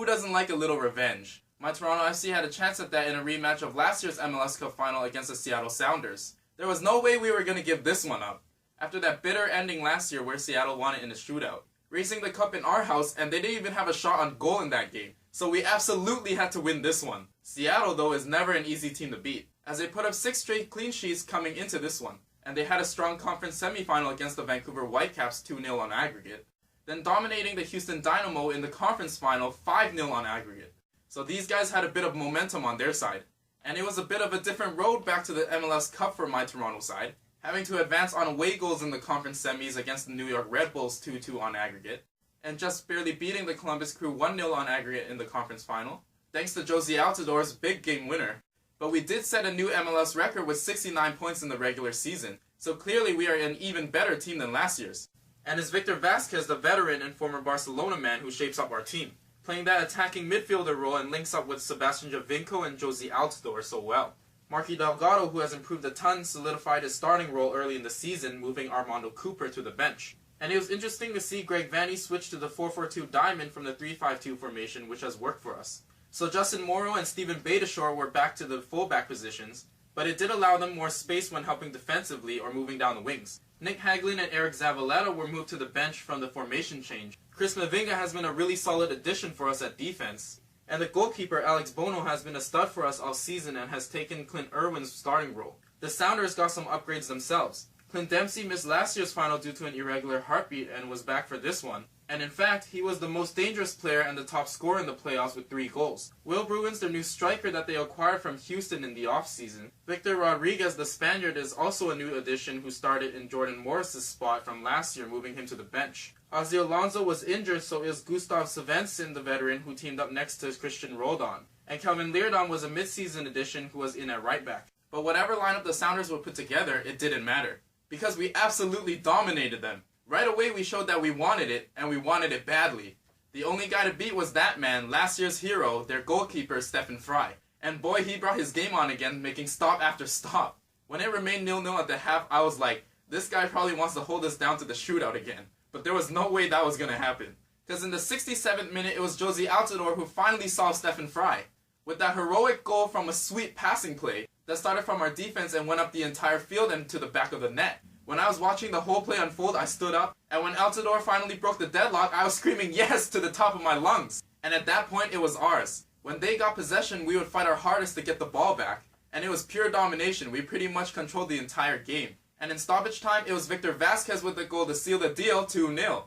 Who doesn't like a little revenge? My Toronto FC had a chance at that in a rematch of last year's MLS Cup final against the Seattle Sounders. There was no way we were going to give this one up. After that bitter ending last year where Seattle won it in a shootout, raising the cup in our house, and they didn't even have a shot on goal in that game. So we absolutely had to win this one. Seattle, though, is never an easy team to beat, as they put up 6 straight clean sheets coming into this one, and they had a strong conference semifinal against the Vancouver Whitecaps 2-0 on aggregate, then dominating the Houston Dynamo in the conference final 5-0 on aggregate. So these guys had a bit of momentum on their side, and it was a bit of a different road back to the MLS Cup for my Toronto side, having to advance on away goals in the conference semis against the New York Red Bulls 2-2 on aggregate, and just barely beating the Columbus Crew 1-0 on aggregate in the conference final, thanks to Josie Altidor's big game winner. But we did set a new MLS record with 69 points in the regular season, so clearly we are an even better team than last year's. And it's Victor Vasquez, the veteran and former Barcelona man, who shapes up our team, playing that attacking midfielder role and links up with Sebastian Giovinco and Josie Altidore so well. Marky Delgado, who has improved a ton, solidified his starting role early in the season, moving Armando Cooper to the bench. And it was interesting to see Greg Vanney switch to the 4-4-2 diamond from the 3-5-2 formation, which has worked for us. So Justin Morrow and Steven Beitashour were back to the fullback positions, but it did allow them more space when helping defensively or moving down the wings. Nick Hagelin and Eric Zavaleta were moved to the bench from the formation change. Chris Mavinga has been a really solid addition for us at defense. And the goalkeeper, Alex Bono, has been a stud for us all season and has taken Clint Irwin's starting role. The Sounders got some upgrades themselves. Clint Dempsey missed last year's final due to an irregular heartbeat and was back for this one. And in fact, he was the most dangerous player and the top scorer in the playoffs with 3 goals. Will Bruins, their new striker that they acquired from Houston in the offseason. Victor Rodriguez, the Spaniard, is also a new addition who started in Jordan Morris's spot from last year, moving him to the bench. Ozzy Alonso was injured, so is Gustav Svensson, the veteran, who teamed up next to Christian Roldan. And Kelvin Leerdam was a mid-season addition who was in at right back. But whatever lineup the Sounders would put together, it didn't matter, because we absolutely dominated them. Right away we showed that we wanted it, and we wanted it badly. The only guy to beat was that man, last year's hero, their goalkeeper, Stephen Fry. And boy, he brought his game on again, making stop after stop. When it remained 0-0 at the half, I was like, this guy probably wants to hold us down to the shootout again. But there was no way that was going to happen. Because in the 67th minute, it was Josie Altidore who finally solved Stephen Fry. With that heroic goal from a sweet passing play that started from our defense and went up the entire field and to the back of the net. When I was watching the whole play unfold, I stood up, and when Altidore finally broke the deadlock, I was screaming yes to the top of my lungs. And at that point, it was ours. When they got possession, we would fight our hardest to get the ball back, and it was pure domination. We pretty much controlled the entire game. And in stoppage time, it was Victor Vasquez with the goal to seal the deal, 2-0.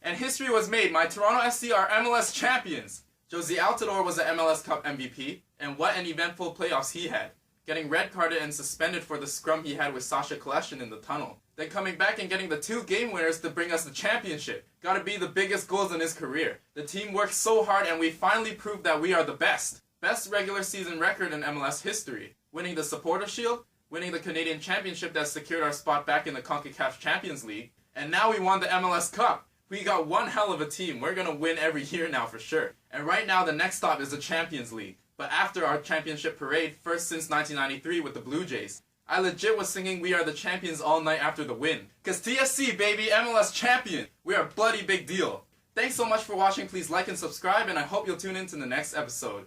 And history was made. My Toronto FC are MLS champions. Josie Altidore was the MLS Cup MVP, and what an eventful playoffs he had. Getting red carded and suspended for the scrum he had with Sasha Koleshin in the tunnel. Then coming back and getting the 2 game winners to bring us the championship. Gotta be the biggest goals in his career. The team worked so hard and we finally proved that we are the best. Best regular season record in MLS history. Winning the Supporter Shield, winning the Canadian Championship that secured our spot back in the CONCACAF Champions League, and now we won the MLS Cup. We got one hell of a team. We're gonna win every year now for sure. And right now the next stop is the Champions League. But after our championship parade, first since 1993 with the Blue Jays, I legit was singing We Are the Champions all night after the win. Cause TSC baby, MLS champion! We are a bloody big deal. Thanks so much for watching, please like and subscribe, and I hope you'll tune in to the next episode.